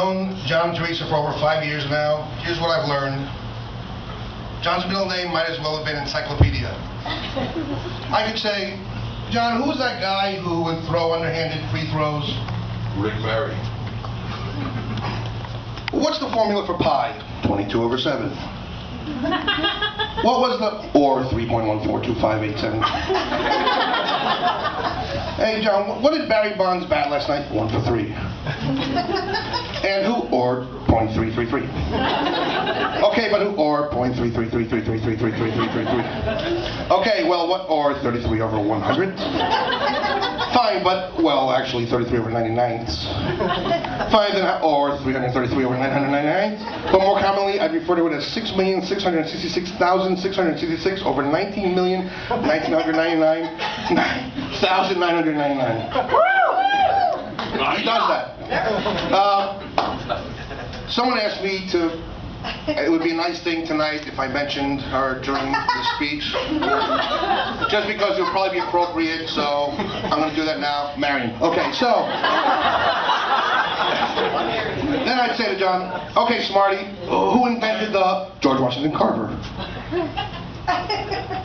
known John and Teresa for over 5 years now. Here's what I've learned. John's middle name might as well have been encyclopedia. I could say, John, who was that guy who would throw underhanded free throws? Rick Barry. What's the formula for pi? 22/7. What was the or 3.142587? Hey John, what did Barry Bonds bat last night? 1 for 3. And who or .333? Okay, but who or .33333333333? Okay, well, what or 33/100? Fine, but well, actually 33/99. Fine, then or 333/999. But more commonly, I'd refer to it as 6,666,666 over 19,999,999. He does that. Someone asked me to. It would be a nice thing tonight if I mentioned her during the speech. Just because it would probably be appropriate, so I'm going to do that now. Marion. Okay, so. Then I'd say to John, okay, Smarty, who invented the George Washington Carver?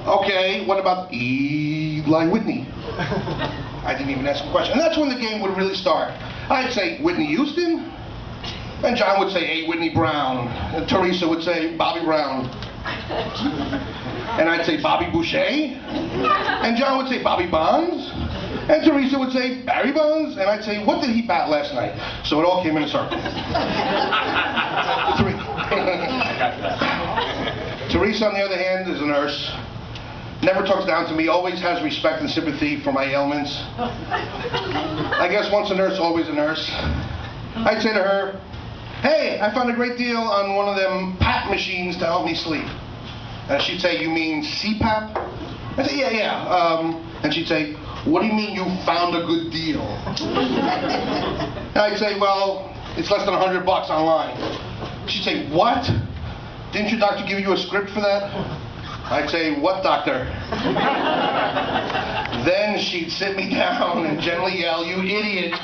Okay, what about Eli Whitney? I didn't even ask a question. And that's when the game would really start. I'd say Whitney Houston. And John would say, hey, Whitney Brown. And Teresa would say, Bobby Brown. And I'd say, Bobby Boucher. And John would say, Bobby Bonds. And Teresa would say, Barry Bonds. And I'd say, what did he bat last night? So it all came in a circle. Teresa, on the other hand, is a nurse. Never talks down to me, always has respect and sympathy for my ailments. I guess once a nurse, always a nurse. I'd say to her, hey, I found a great deal on one of them PAP machines to help me sleep. And she'd say, you mean CPAP? I'd say, yeah. And she'd say, what do you mean you found a good deal? And I'd say, well, it's less than $100 online. She'd say, what? Didn't your doctor give you a script for that? I'd say, what doctor? Then she'd sit me down and gently yell, you idiot.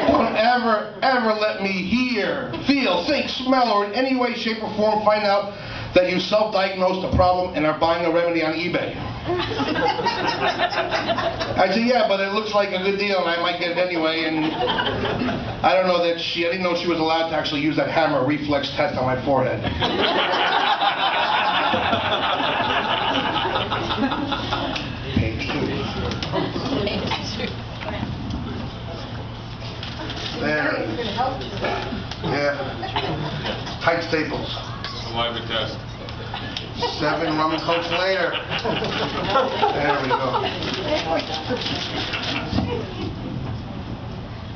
Don't ever let me hear, feel, think, smell, or in any way, shape, or form find out that you self-diagnosed a problem and are buying a remedy on eBay. I'd say, yeah, but it looks like a good deal and I might get it anyway. And I don't know that I didn't know she was allowed to actually use that hammer reflex test on my forehead. Page 2. There. Yeah. Tight staples. Saliva test. 7 rum and cokes later. There we go.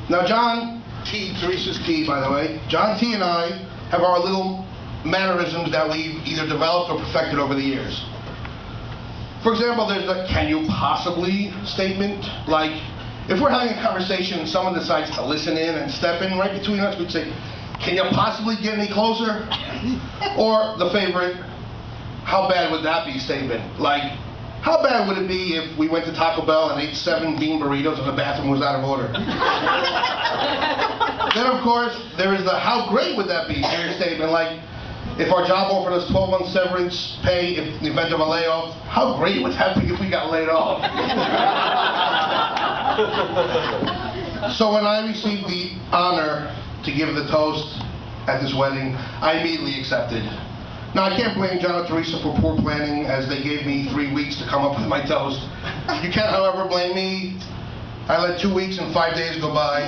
Now John T, Teresa's T, by the way, John T and I have our little mannerisms that we've either developed or perfected over the years. For example, there's the can you possibly statement. Like, if we're having a conversation and someone decides to listen in and step in right between us, we'd say, can you possibly get any closer? Or the favorite, how bad would that be statement? Like, how bad would it be if we went to Taco Bell and ate 7 bean burritos and the bathroom was out of order? Then, of course, there is the how great would that be statement. Like, if our job offered us 12-month severance pay in the event of a layoff, how great would that be if we got laid off? So when I received the honor to give the toast at this wedding, I immediately accepted. Now, I can't blame John or Teresa for poor planning, as they gave me 3 weeks to come up with my toast. You can, however, blame me. I let 2 weeks and 5 days go by.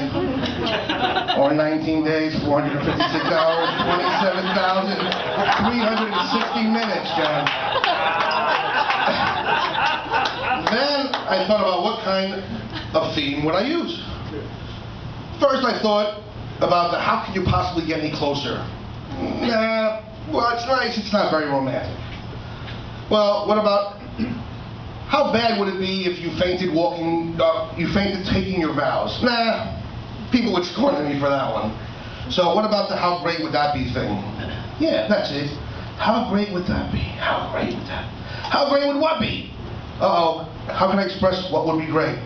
Or 19 days, 456 hours, 27,360 minutes, John. Then I thought about what kind of theme would I use. First, I thought about the how can you possibly get any closer? Nah, well, it's nice, it's not very romantic. Well, what about how bad would it be if you fainted taking your vows? Nah, people would scorn me for that one. So what about the how great would that be thing? Yeah, that's it. How great would that be? How great would that? How great would what be? Uh-oh, how can I express what would be great?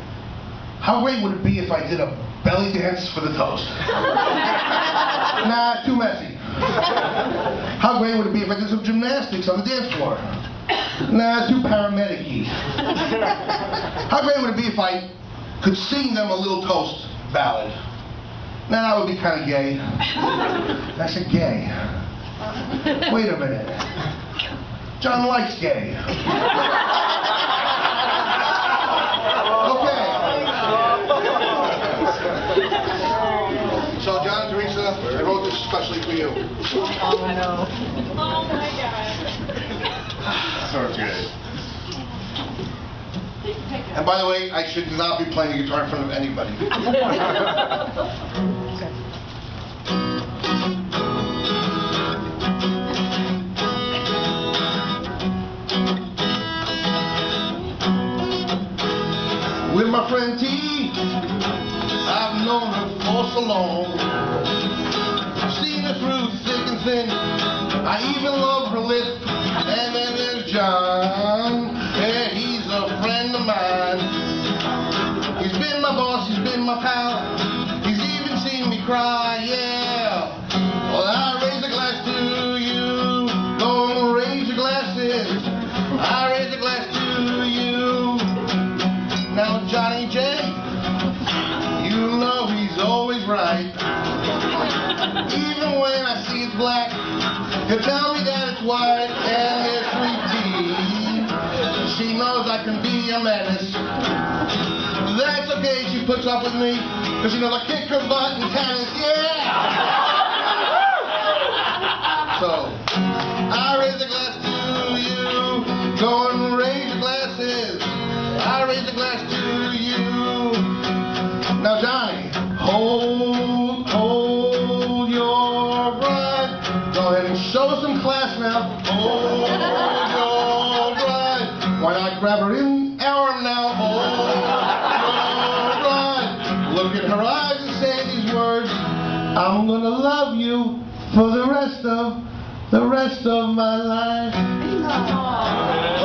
How great would it be if I did a belly dance for the toast? Nah, too messy. How great would it be if I did some gymnastics on the dance floor? Nah, too paramedic-y. How great would it be if I could sing them a little toast ballad? Nah, that would be kind of gay. I said gay. Wait a minute. John likes gay. Okay. So, John and Teresa, I wrote this especially for you. Oh no. Oh my God. So it's good. And by the way, I should not be playing the guitar in front of anybody. With my friend T, I've known her for so long. Seen her through thick and thin. I even love her lip. And then there's John. Yeah, he's a friend of mine. He's been my boss, he's been my pal. He's even seen me cry, yeah. Well, I raise a glass to you. Don't raise your glasses. I raise a glass to you. Now Johnny J, you know he's always right. Even when I see it's black, he'll tell me that it's white. And there's sweet tea. She knows I can be a menace. That's okay, she puts up with me, because she knows I kick her butt in tennis, yeah! So, I raise a glass to you. Go and raise your glasses. I raise a glass to you. Now, Johnny, hold your bride. Go ahead and show some class now. Hold your bride. Why not grab her in arm now? Hold your bride. Look in her eyes and say these words. I'm gonna love you for the rest of my life. Aww.